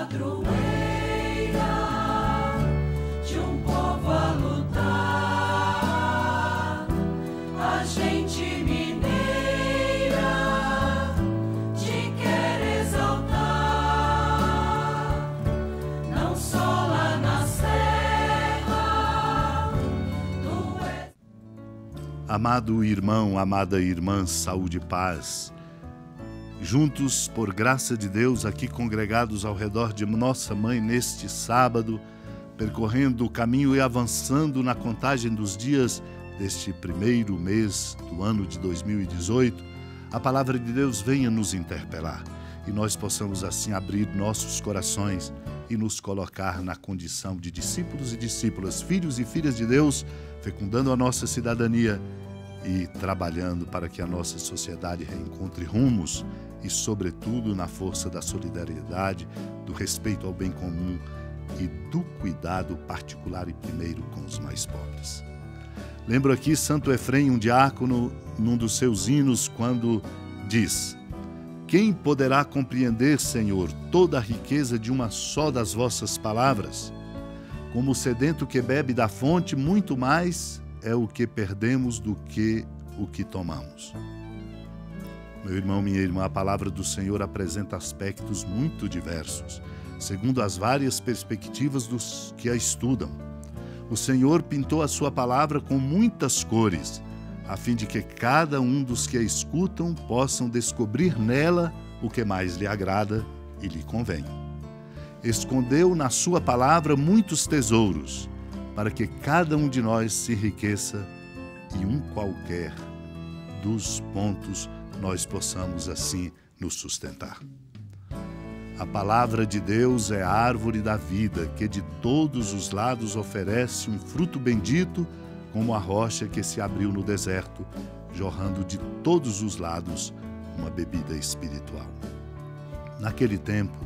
padroeira de um povo a lutar, a gente mineira te quer exaltar, não só lá na serra, tu és. Amado irmão, amada irmã, saúde e paz. Juntos, por graça de Deus, aqui congregados ao redor de Nossa Mãe neste sábado, percorrendo o caminho e avançando na contagem dos dias deste primeiro mês do ano de 2018, a palavra de Deus venha nos interpelar e nós possamos assim abrir nossos corações e nos colocar na condição de discípulos e discípulas, filhos e filhas de Deus, fecundando a nossa cidadania e trabalhando para que a nossa sociedade reencontre rumos e, sobretudo, na força da solidariedade, do respeito ao bem comum e do cuidado particular e primeiro com os mais pobres. Lembro aqui Santo Efrém, um diácono, num dos seus hinos, quando diz: quem poderá compreender, Senhor, toda a riqueza de uma só das vossas palavras? Como o sedento que bebe da fonte, muito mais é o que perdemos do que o que tomamos. Meu irmão, minha irmã, a palavra do Senhor apresenta aspectos muito diversos, segundo as várias perspectivas dos que a estudam. O Senhor pintou a sua palavra com muitas cores, a fim de que cada um dos que a escutam possam descobrir nela o que mais lhe agrada e lhe convém. Escondeu na sua palavra muitos tesouros, para que cada um de nós se enriqueça e um qualquer dos pontos nós possamos assim nos sustentar. A palavra de Deus é a árvore da vida, que de todos os lados oferece um fruto bendito, como a rocha que se abriu no deserto, jorrando de todos os lados uma bebida espiritual. Naquele tempo,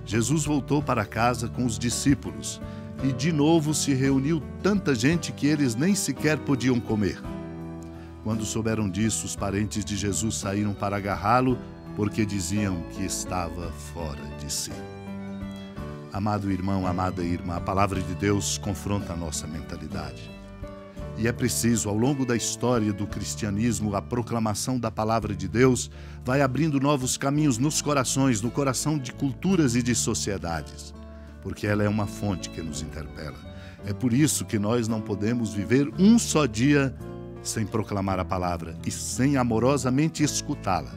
Jesus voltou para casa com os discípulos e de novo se reuniu tanta gente que eles nem sequer podiam comer. Quando souberam disso, os parentes de Jesus saíram para agarrá-lo, porque diziam que estava fora de si. Amado irmão, amada irmã, a palavra de Deus confronta a nossa mentalidade. E é preciso, ao longo da história do cristianismo, a proclamação da palavra de Deus vai abrindo novos caminhos nos corações, no coração de culturas e de sociedades, porque ela é uma fonte que nos interpela. É por isso que nós não podemos viver um só dia sem proclamar a palavra e sem amorosamente escutá-la.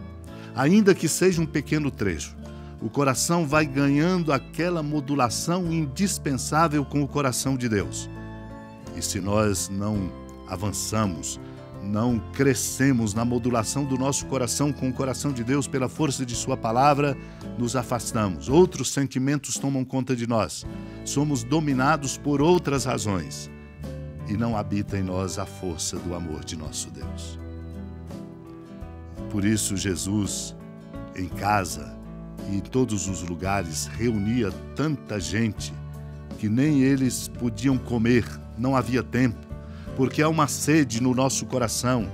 Ainda que seja um pequeno trecho, o coração vai ganhando aquela modulação indispensável com o coração de Deus. E se nós não avançamos, não crescemos na modulação do nosso coração com o coração de Deus pela força de sua palavra, nos afastamos. Outros sentimentos tomam conta de nós. Somos dominados por outras razões. E não habita em nós a força do amor de nosso Deus. Por isso, Jesus, em casa e em todos os lugares, reunia tanta gente que nem eles podiam comer, não havia tempo, porque há uma sede no nosso coração.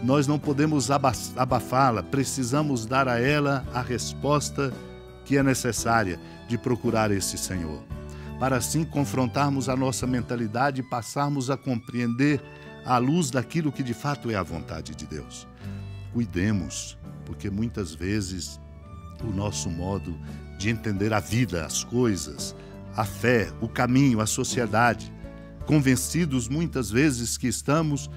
Nós não podemos abafá-la, precisamos dar a ela a resposta que é necessária de procurar esse Senhor, para assim confrontarmos a nossa mentalidade e passarmos a compreender à luz daquilo que de fato é a vontade de Deus. Cuidemos, porque muitas vezes o nosso modo de entender a vida, as coisas, a fé, o caminho, a sociedade, convencidos muitas vezes que estamos,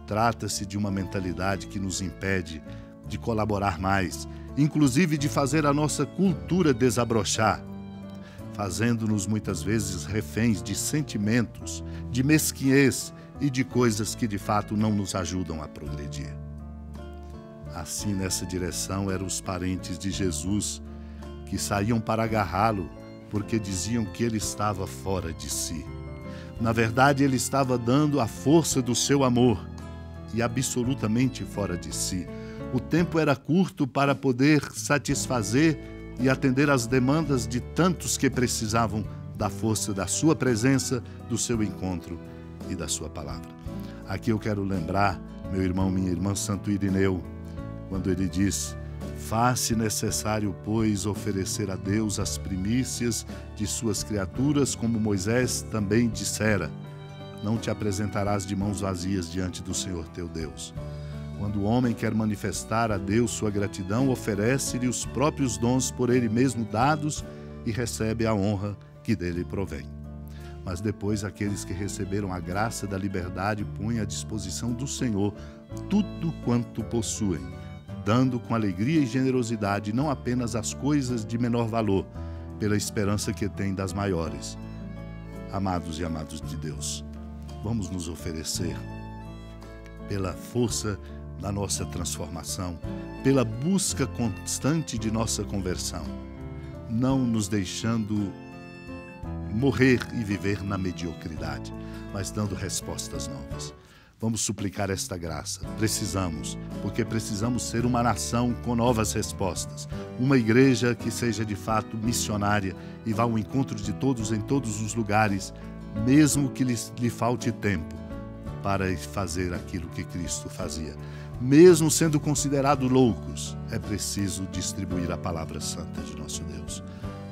trata-se de uma mentalidade que nos impede de colaborar mais, inclusive de fazer a nossa cultura desabrochar, fazendo-nos muitas vezes reféns de sentimentos, de mesquinhez e de coisas que de fato não nos ajudam a progredir. Assim, nessa direção, eram os parentes de Jesus que saíam para agarrá-lo porque diziam que ele estava fora de si. Na verdade, ele estava dando a força do seu amor e absolutamente fora de si. O tempo era curto para poder satisfazer e atender às demandas de tantos que precisavam da força da sua presença, do seu encontro e da sua palavra. Aqui eu quero lembrar, meu irmão, minha irmã, Santo Irineu, quando ele diz Faz-se necessário, pois, oferecer a Deus as primícias de suas criaturas, como Moisés também dissera: não te apresentarás de mãos vazias diante do Senhor teu Deus. Quando o homem quer manifestar a Deus sua gratidão, oferece-lhe os próprios dons por ele mesmo dados e recebe a honra que dele provém. Mas depois aqueles que receberam a graça da liberdade põem à disposição do Senhor tudo quanto possuem, dando com alegria e generosidade não apenas as coisas de menor valor, pela esperança que têm das maiores. Amados e amadas de Deus, vamos nos oferecer pela força da nossa transformação, pela busca constante de nossa conversão, não nos deixando morrer e viver na mediocridade, mas dando respostas novas. Vamos suplicar esta graça. Precisamos, porque precisamos ser uma nação com novas respostas. Uma igreja que seja de fato missionária e vá ao encontro de todos em todos os lugares, mesmo que lhe falte tempo para fazer aquilo que Cristo fazia. Mesmo sendo considerados loucos, é preciso distribuir a palavra santa de nosso Deus.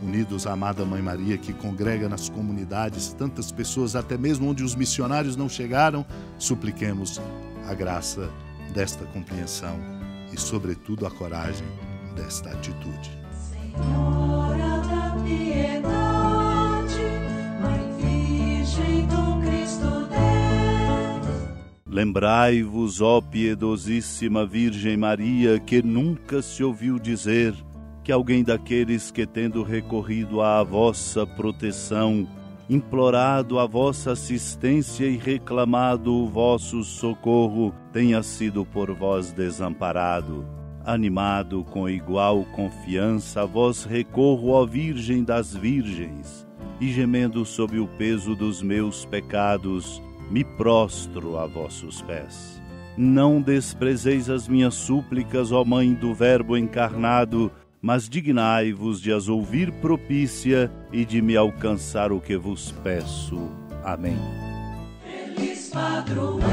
Unidos à amada Mãe Maria, que congrega nas comunidades tantas pessoas, até mesmo onde os missionários não chegaram, supliquemos a graça desta compreensão e, sobretudo, a coragem desta atitude. Senhora da piedade, Mãe Virgem do Cristo Deus. Lembrai-vos, ó piedosíssima Virgem Maria, que nunca se ouviu dizer que alguém daqueles que, tendo recorrido à vossa proteção, implorado a vossa assistência e reclamado o vosso socorro, tenha sido por vós desamparado. Animado com igual confiança, a vós recorro, ó Virgem das Virgens, e gemendo sob o peso dos meus pecados, me prostro a vossos pés. Não desprezeis as minhas súplicas, ó Mãe do Verbo encarnado, mas dignai-vos de as ouvir propícia e de me alcançar o que vos peço. Amém. Feliz padroeira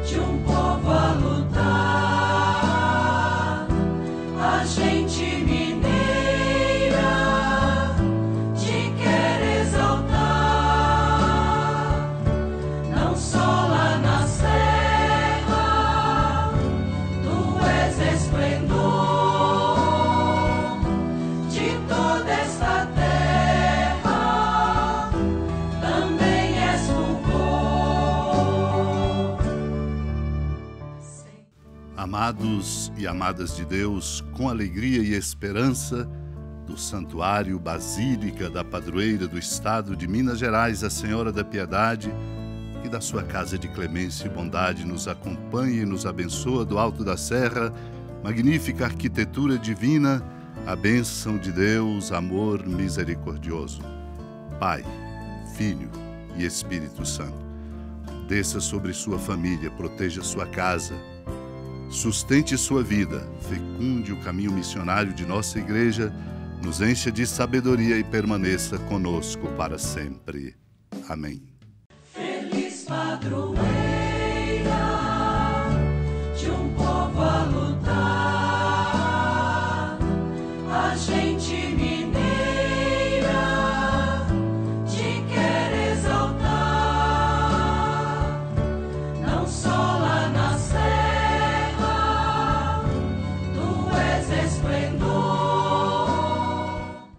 de um povo a lutar, a gente mineira te quer exaltar, não só lá na serra, tu és esplendor de toda esta terra, também és fulgor. Amados e amadas de Deus, com alegria e esperança, do Santuário Basílica da Padroeira do Estado de Minas Gerais, a Senhora da Piedade, que da sua casa de clemência e bondade nos acompanha e nos abençoa do alto da serra, magnífica arquitetura divina, a bênção de Deus, amor misericordioso. Pai, Filho e Espírito Santo, desça sobre sua família, proteja sua casa, sustente sua vida, fecunde o caminho missionário de nossa igreja, nos encha de sabedoria e permaneça conosco para sempre. Amém. Feliz padroeira